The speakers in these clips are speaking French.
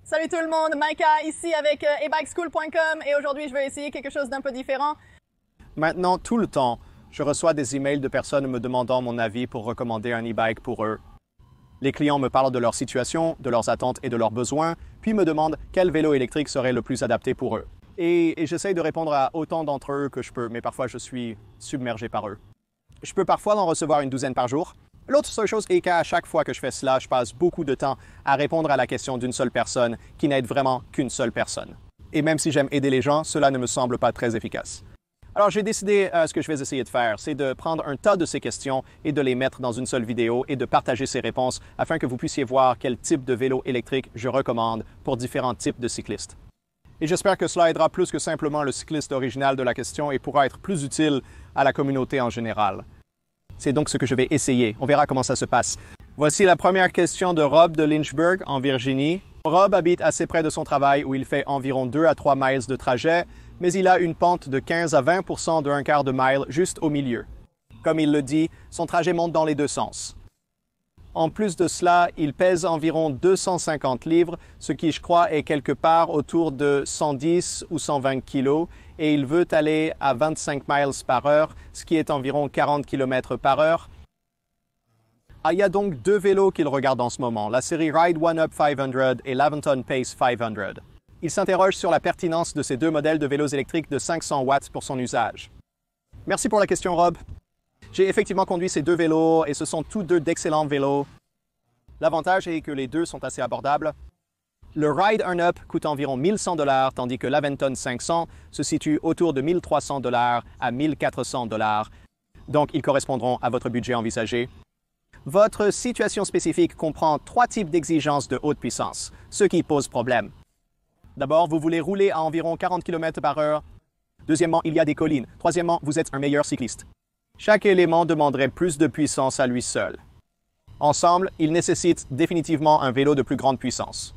Salut tout le monde, Micah ici avec ebikeschool.com et aujourd'hui je vais essayer quelque chose d'un peu différent. Maintenant, tout le temps, je reçois des emails de personnes me demandant mon avis pour recommander un e-bike pour eux. Les clients me parlent de leur situation, de leurs attentes et de leurs besoins, puis me demandent quel vélo électrique serait le plus adapté pour eux. Et j'essaie de répondre à autant d'entre eux que je peux, mais parfois je suis submergé par eux. Je peux parfois en recevoir une douzaine par jour. L'autre seule chose est qu'à chaque fois que je fais cela, je passe beaucoup de temps à répondre à la question d'une seule personne qui n'aide vraiment qu'une seule personne. Et même si j'aime aider les gens, cela ne me semble pas très efficace. Alors j'ai décidé ce que je vais essayer de faire, c'est de prendre un tas de ces questions et de les mettre dans une seule vidéo et de partager ces réponses afin que vous puissiez voir quel type de vélo électrique je recommande pour différents types de cyclistes. Et j'espère que cela aidera plus que simplement le cycliste original de la question et pourra être plus utile à la communauté en général. C'est donc ce que je vais essayer. On verra comment ça se passe. Voici la première question de Rob de Lynchburg, en Virginie. Rob habite assez près de son travail où il fait environ 2 à 3 miles de trajet, mais il a une pente de 15 à 20% d'un quart de mile juste au milieu. Comme il le dit, son trajet monte dans les deux sens. En plus de cela, il pèse environ 250 livres, ce qui, je crois, est quelque part autour de 110 ou 120 kilos, et il veut aller à 25 miles par heure, ce qui est environ 40 km par heure. Il y a donc deux vélos qu'il regarde en ce moment, la série Ride One Up 500 et l'Aventon Pace 500. Il s'interroge sur la pertinence de ces deux modèles de vélos électriques de 500 watts pour son usage. Merci pour la question, Rob. J'ai effectivement conduit ces deux vélos et ce sont tous deux d'excellents vélos. L'avantage est que les deux sont assez abordables. Le Ride Up coûte environ 1100 $, tandis que l'Aventon 500 se situe autour de 1300 $ à 1400 $. Donc, ils correspondront à votre budget envisagé. Votre situation spécifique comprend 3 types d'exigences de haute puissance, ce qui pose problème. D'abord, vous voulez rouler à environ 40 km par heure. Deuxièmement, il y a des collines. Troisièmement, vous êtes un meilleur cycliste. Chaque élément demanderait plus de puissance à lui seul. Ensemble, il nécessite définitivement un vélo de plus grande puissance.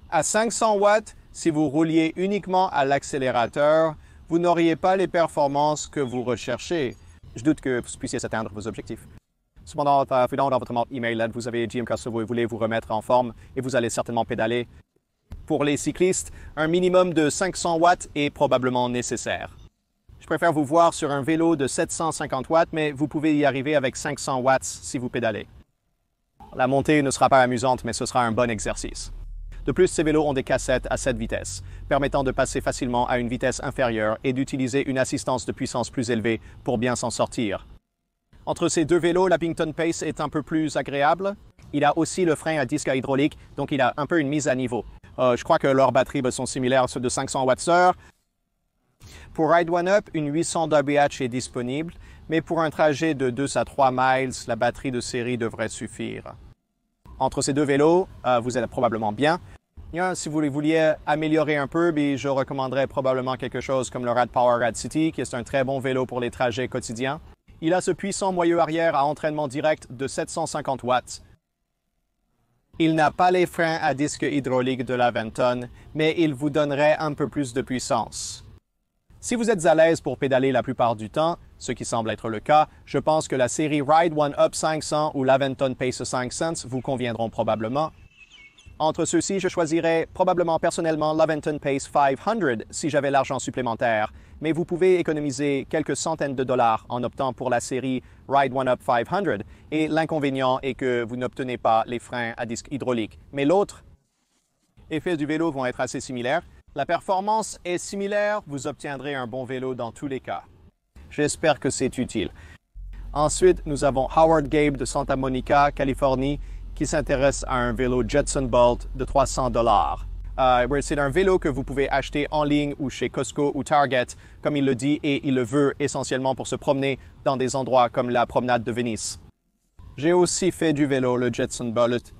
À 500 watts, si vous rouliez uniquement à l'accélérateur, vous n'auriez pas les performances que vous recherchez. Je doute que vous puissiez atteindre vos objectifs. Cependant, dans votre email, vous avez dit que vous voulez vous remettre en forme et vous allez certainement pédaler. Pour les cyclistes, un minimum de 500 watts est probablement nécessaire. Je préfère vous voir sur un vélo de 750 watts, mais vous pouvez y arriver avec 500 watts si vous pédalez. La montée ne sera pas amusante, mais ce sera un bon exercice. De plus, ces vélos ont des cassettes à 7 vitesses, permettant de passer facilement à une vitesse inférieure et d'utiliser une assistance de puissance plus élevée pour bien s'en sortir. Entre ces deux vélos, l'Aventon Pace est un peu plus agréable. Il a aussi le frein à disque hydraulique, donc il a un peu une mise à niveau. Je crois que leurs batteries sont similaires à ceux de 500 Wh. Pour Ride One Up, une 800 WH est disponible, mais pour un trajet de 2 à 3 miles, la batterie de série devrait suffire. Entre ces deux vélos, vous êtes probablement bien. Si vous vouliez améliorer un peu, je recommanderais probablement quelque chose comme le Rad Power Rad City, qui est un très bon vélo pour les trajets quotidiens. Il a ce puissant moyeu arrière à entraînement direct de 750 watts. Il n'a pas les freins à disque hydraulique de l'Aventon, mais il vous donnerait un peu plus de puissance. Si vous êtes à l'aise pour pédaler la plupart du temps, ce qui semble être le cas, je pense que la série Ride One Up 500 ou l'Aventon Pace 500 vous conviendront probablement. Entre ceux-ci, je choisirais probablement personnellement l'Aventon Pace 500 si j'avais l'argent supplémentaire, mais vous pouvez économiser quelques centaines de dollars en optant pour la série Ride One Up 500, et l'inconvénient est que vous n'obtenez pas les freins à disque hydraulique. Mais l'autre, effets du vélo vont être assez similaires. La performance est similaire, vous obtiendrez un bon vélo dans tous les cas. J'espère que c'est utile. Ensuite, nous avons Howard Gabe de Santa Monica, Californie, qui s'intéresse à un vélo Jetson Bolt de 300 $. C'est un vélo que vous pouvez acheter en ligne ou chez Costco ou Target, comme il le dit, et il le veut essentiellement pour se promener dans des endroits comme la promenade de Venise. J'ai aussi fait du vélo, le Jetson Bolt.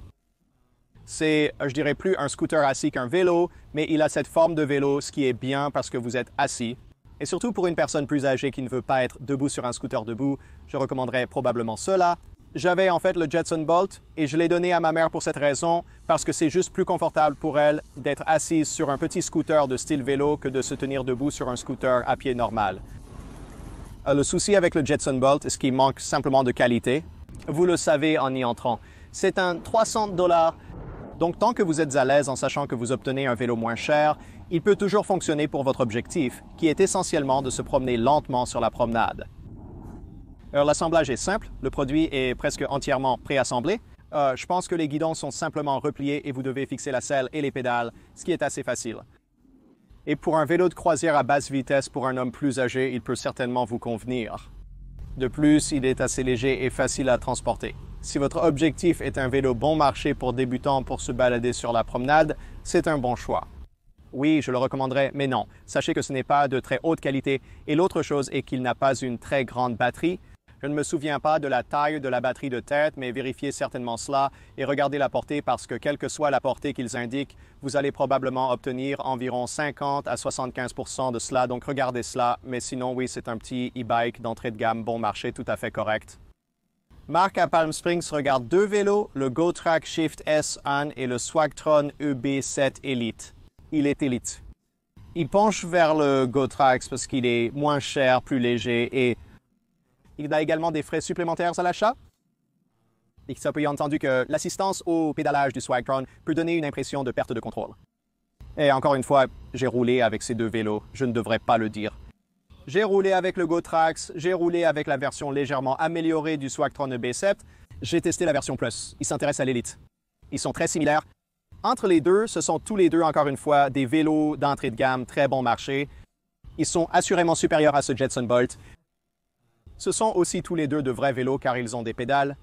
C'est, je dirais plus un scooter assis qu'un vélo, mais il a cette forme de vélo, ce qui est bien parce que vous êtes assis. Et surtout pour une personne plus âgée qui ne veut pas être debout sur un scooter debout, je recommanderais probablement cela. J'avais en fait le Jetson Bolt et je l'ai donné à ma mère pour cette raison, parce que c'est juste plus confortable pour elle d'être assise sur un petit scooter de style vélo que de se tenir debout sur un scooter à pied normal. Le souci avec le Jetson Bolt est qu'il manque simplement de qualité. Vous le savez en y entrant. C'est un 300 $. Donc tant que vous êtes à l'aise en sachant que vous obtenez un vélo moins cher, il peut toujours fonctionner pour votre objectif, qui est essentiellement de se promener lentement sur la promenade. Alors l'assemblage est simple, le produit est presque entièrement préassemblé. Je pense que les guidons sont simplement repliés et vous devez fixer la selle et les pédales, ce qui est assez facile. Et pour un vélo de croisière à basse vitesse pour un homme plus âgé, il peut certainement vous convenir. De plus, il est assez léger et facile à transporter. Si votre objectif est un vélo bon marché pour débutants pour se balader sur la promenade, c'est un bon choix. Oui, je le recommanderais, mais non. Sachez que ce n'est pas de très haute qualité et l'autre chose est qu'il n'a pas une très grande batterie. Je ne me souviens pas de la taille de la batterie de tête, mais vérifiez certainement cela et regardez la portée parce que quelle que soit la portée qu'ils indiquent, vous allez probablement obtenir environ 50 à 75% de cela. Donc regardez cela, mais sinon oui, c'est un petit e-bike d'entrée de gamme bon marché tout à fait correct. Marc à Palm Springs regarde deux vélos, le GoTrack Shift S On et le Swagtron EB7 Elite. Il est élite. Il penche vers le GoTrax parce qu'il est moins cher, plus léger et il a également des frais supplémentaires à l'achat. Et ça peut y entendu que l'assistance au pédalage du Swagtron peut donner une impression de perte de contrôle. Et encore une fois, j'ai roulé avec ces deux vélos, je ne devrais pas le dire. J'ai roulé avec le GoTrax, j'ai roulé avec la version légèrement améliorée du Swagtron EB7, j'ai testé la version Plus. Ils s'intéressent à l'élite. Ils sont très similaires. Entre les deux, ce sont tous les deux, encore une fois, des vélos d'entrée de gamme très bon marché. Ils sont assurément supérieurs à ce Jetson Bolt. Ce sont aussi tous les deux de vrais vélos car ils ont des pédales.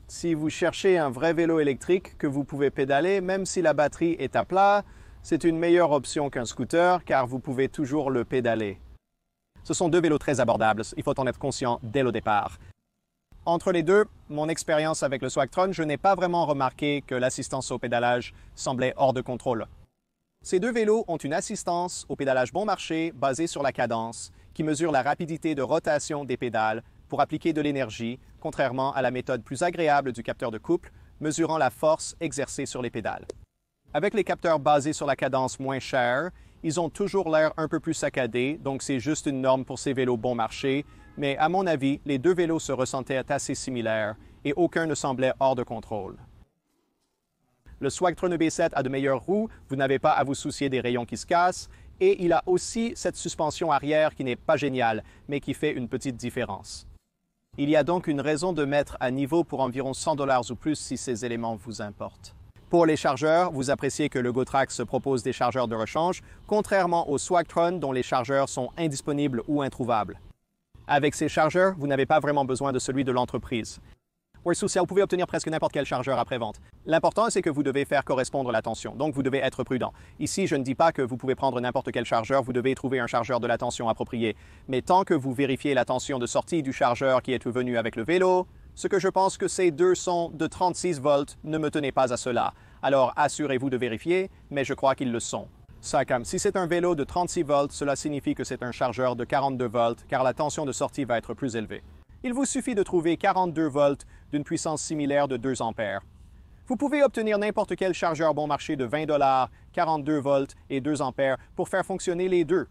Si vous cherchez un vrai vélo électrique que vous pouvez pédaler, même si la batterie est à plat, c'est une meilleure option qu'un scooter car vous pouvez toujours le pédaler. Ce sont deux vélos très abordables, il faut en être conscient dès le départ. Entre les deux, mon expérience avec le Swagtron, je n'ai pas vraiment remarqué que l'assistance au pédalage semblait hors de contrôle. Ces deux vélos ont une assistance au pédalage bon marché basée sur la cadence, qui mesure la rapidité de rotation des pédales pour appliquer de l'énergie, contrairement à la méthode plus agréable du capteur de couple, mesurant la force exercée sur les pédales. Avec les capteurs basés sur la cadence moins chers, ils ont toujours l'air un peu plus saccadés, donc c'est juste une norme pour ces vélos bon marché, mais à mon avis, les deux vélos se ressentaient assez similaires et aucun ne semblait hors de contrôle. Le Swagtron EB7 a de meilleures roues, vous n'avez pas à vous soucier des rayons qui se cassent, et il a aussi cette suspension arrière qui n'est pas géniale, mais qui fait une petite différence. Il y a donc une raison de mettre à niveau pour environ 100 $ ou plus si ces éléments vous importent. Pour les chargeurs, vous appréciez que le GoTrax propose des chargeurs de rechange, contrairement au Swagtron dont les chargeurs sont indisponibles ou introuvables. Avec ces chargeurs, vous n'avez pas vraiment besoin de celui de l'entreprise. Vous pouvez obtenir presque n'importe quel chargeur après-vente. L'important, c'est que vous devez faire correspondre la tension, donc vous devez être prudent. Ici, je ne dis pas que vous pouvez prendre n'importe quel chargeur, vous devez trouver un chargeur de la tension approprié. Mais tant que vous vérifiez la tension de sortie du chargeur qui est venu avec le vélo, ce que je pense que ces deux sont de 36 volts, ne me tenez pas à cela. Alors assurez-vous de vérifier, mais je crois qu'ils le sont. Si c'est un vélo de 36 volts, cela signifie que c'est un chargeur de 42 volts, car la tension de sortie va être plus élevée. Il vous suffit de trouver 42 volts d'une puissance similaire de 2 ampères. Vous pouvez obtenir n'importe quel chargeur bon marché de 20 $, 42 volts et 2 ampères pour faire fonctionner les deux.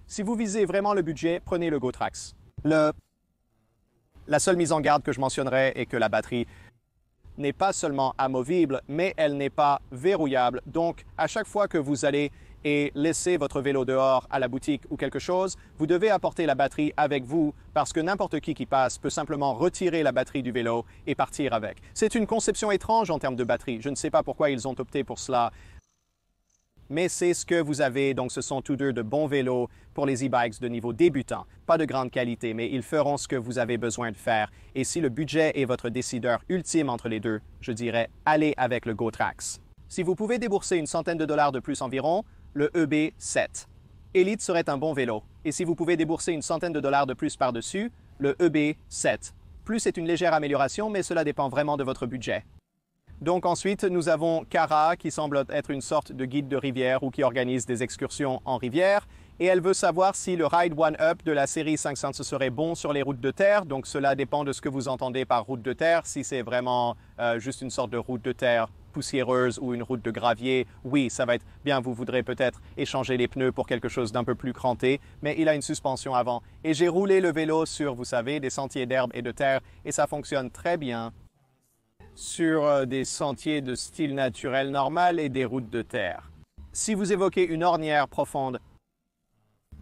Si vous visez vraiment le budget, prenez le GoTrax. La seule mise en garde que je mentionnerai est que la batterie n'est pas seulement amovible, mais elle n'est pas verrouillable. Donc, à chaque fois que vous allez et laissez votre vélo dehors à la boutique ou quelque chose, vous devez apporter la batterie avec vous parce que n'importe qui passe peut simplement retirer la batterie du vélo et partir avec. C'est une conception étrange en termes de batterie. Je ne sais pas pourquoi ils ont opté pour cela. Mais c'est ce que vous avez, donc ce sont tous deux de bons vélos pour les e-bikes de niveau débutant. Pas de grande qualité, mais ils feront ce que vous avez besoin de faire. Et si le budget est votre décideur ultime entre les deux, je dirais allez avec le GoTrax. Si vous pouvez débourser une centaine de dollars de plus environ, le EB7. Elite serait un bon vélo. Et si vous pouvez débourser une centaine de dollars de plus par-dessus, le EB7. Plus est une légère amélioration, mais cela dépend vraiment de votre budget. Donc ensuite, nous avons Cara, qui semble être une sorte de guide de rivière ou qui organise des excursions en rivière. Et elle veut savoir si le Ride One Up de la série 500 serait bon sur les routes de terre. Donc cela dépend de ce que vous entendez par route de terre. Si c'est vraiment juste une sorte de route de terre poussiéreuse ou une route de gravier, oui, ça va être bien. Vous voudrez peut-être échanger les pneus pour quelque chose d'un peu plus cranté, mais il a une suspension avant. Et j'ai roulé le vélo sur, vous savez, des sentiers d'herbe et de terre et ça fonctionne très bien. sur des sentiers de style naturel normal et des routes de terre. Si vous évoquez une ornière profonde,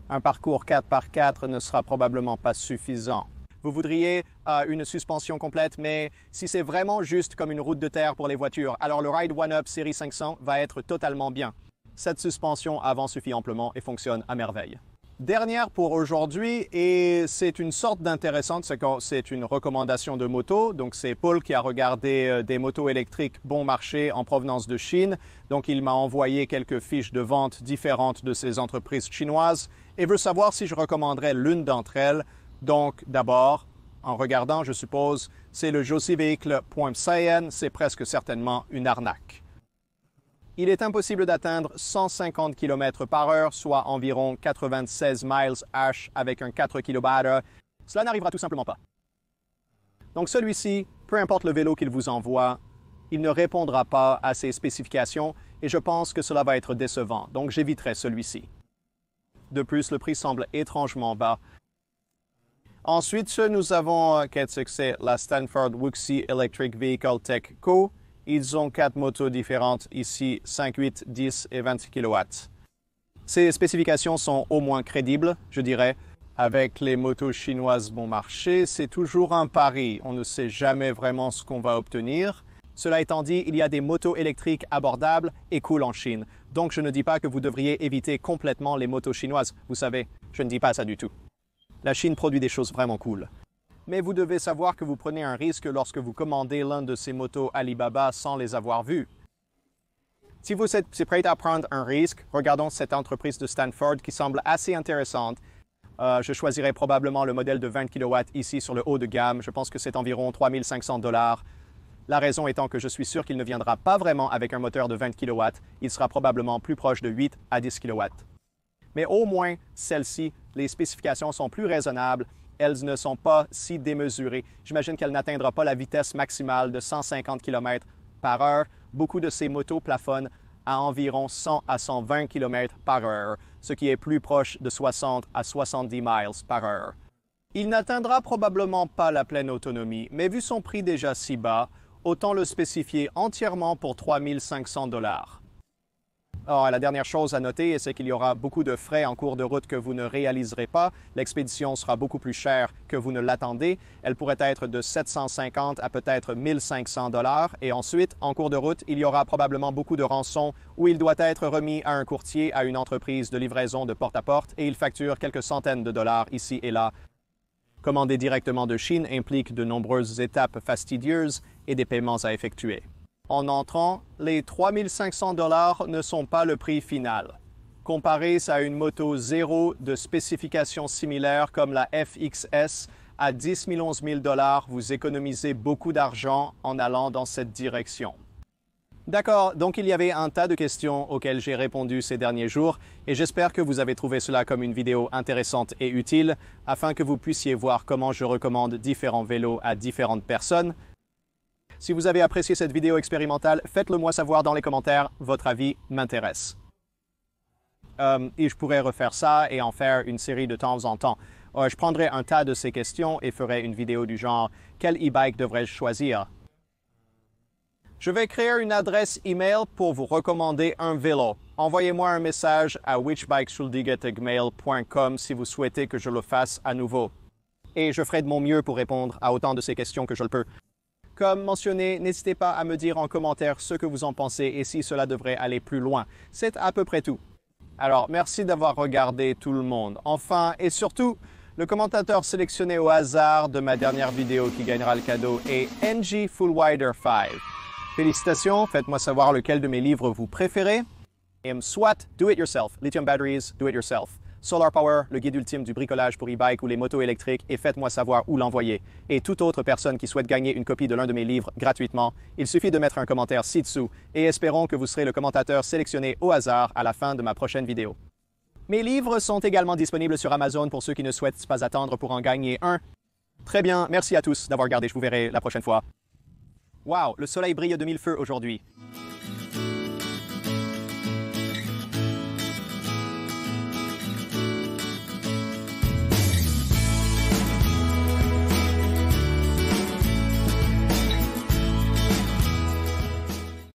un parcours 4x4 ne sera probablement pas suffisant. Vous voudriez une suspension complète, mais si c'est vraiment juste comme une route de terre pour les voitures, alors le Ride 1-Up série 500 va être totalement bien. Cette suspension avant suffit amplement et fonctionne à merveille. Dernière pour aujourd'hui, et c'est une sorte d'intéressante, c'est une recommandation de moto. Donc c'est Paul qui a regardé des motos électriques bon marché en provenance de Chine. Donc il m'a envoyé quelques fiches de vente différentes de ces entreprises chinoises et veut savoir si je recommanderais l'une d'entre elles. Donc d'abord, en regardant, je suppose, c'est le josievehicle.cn, c'est presque certainement une arnaque. Il est impossible d'atteindre 150 km/h, soit environ 96 miles h avec un 4 kWh. Cela n'arrivera tout simplement pas. Donc celui-ci, peu importe le vélo qu'il vous envoie, il ne répondra pas à ses spécifications et je pense que cela va être décevant. Donc j'éviterai celui-ci. De plus, le prix semble étrangement bas. Ensuite, nous avons, qu'est-ce que c'est, la Stanford Wuxi Electric Vehicle Tech Co. Ils ont 4 motos différentes ici, 5, 8, 10 et 20 kW. Ces spécifications sont au moins crédibles, je dirais. Avec les motos chinoises bon marché, c'est toujours un pari. On ne sait jamais vraiment ce qu'on va obtenir. Cela étant dit, il y a des motos électriques abordables et cool en Chine. Donc je ne dis pas que vous devriez éviter complètement les motos chinoises. Vous savez, je ne dis pas ça du tout. La Chine produit des choses vraiment cool. Mais vous devez savoir que vous prenez un risque lorsque vous commandez l'un de ces motos Alibaba sans les avoir vus. Si vous êtes prêt à prendre un risque, regardons cette entreprise de Stanford qui semble assez intéressante. Je choisirais probablement le modèle de 20 kW ici sur le haut de gamme. Je pense que c'est environ 3 500 $. La raison étant que je suis sûr qu'il ne viendra pas vraiment avec un moteur de 20 kW. Il sera probablement plus proche de 8 à 10 kW. Mais au moins, celle-ci, les spécifications sont plus raisonnables. Elles ne sont pas si démesurées. J'imagine qu'elle n'atteindra pas la vitesse maximale de 150 km/h. Beaucoup de ces motos plafonnent à environ 100 à 120 km/h, ce qui est plus proche de 60 à 70 miles/h. Il n'atteindra probablement pas la pleine autonomie, mais vu son prix déjà si bas, autant le spécifier entièrement pour 3 500 $. Alors, la dernière chose à noter, c'est qu'il y aura beaucoup de frais en cours de route que vous ne réaliserez pas. L'expédition sera beaucoup plus chère que vous ne l'attendez. Elle pourrait être de 750 à peut-être 1500 $. Et ensuite, en cours de route, il y aura probablement beaucoup de rançons où il doit être remis à un courtier, à une entreprise de livraison de porte-à-porte, et il facture quelques centaines de dollars ici et là. Commander directement de Chine implique de nombreuses étapes fastidieuses et des paiements à effectuer. En entrant, les 3 500 $ ne sont pas le prix final. Comparé à une moto zéro de spécifications similaires comme la FXS à 10 000 11 000 $, vous économisez beaucoup d'argent en allant dans cette direction. D'accord, donc il y avait un tas de questions auxquelles j'ai répondu ces derniers jours et j'espère que vous avez trouvé cela comme une vidéo intéressante et utile afin que vous puissiez voir comment je recommande différents vélos à différentes personnes. Si vous avez apprécié cette vidéo expérimentale, faites-le moi savoir dans les commentaires. Votre avis m'intéresse. Et je pourrais refaire ça et en faire une série de temps en temps. Je prendrai un tas de ces questions et ferai une vidéo du genre « Quel e-bike devrais-je choisir ?» Je vais créer une adresse email pour vous recommander un vélo. Envoyez-moi un message à whichbikeschuldiggetagmail.com si vous souhaitez que je le fasse à nouveau. Et je ferai de mon mieux pour répondre à autant de ces questions que je le peux. Comme mentionné, n'hésitez pas à me dire en commentaire ce que vous en pensez et si cela devrait aller plus loin. C'est à peu près tout. Alors, merci d'avoir regardé tout le monde. Enfin, et surtout, le commentateur sélectionné au hasard de ma dernière vidéo qui gagnera le cadeau est NG Fullwider 5. Félicitations, faites-moi savoir lequel de mes livres vous préférez. SWAT, Do It Yourself, Lithium Batteries, Do It Yourself. Solar Power, le guide ultime du bricolage pour e-bike ou les motos électriques, et faites-moi savoir où l'envoyer. Et toute autre personne qui souhaite gagner une copie de l'un de mes livres gratuitement, il suffit de mettre un commentaire ci-dessous, et espérons que vous serez le commentateur sélectionné au hasard à la fin de ma prochaine vidéo. Mes livres sont également disponibles sur Amazon pour ceux qui ne souhaitent pas attendre pour en gagner un. Très bien, merci à tous d'avoir regardé, je vous verrai la prochaine fois. Wow, le soleil brille de mille feux aujourd'hui.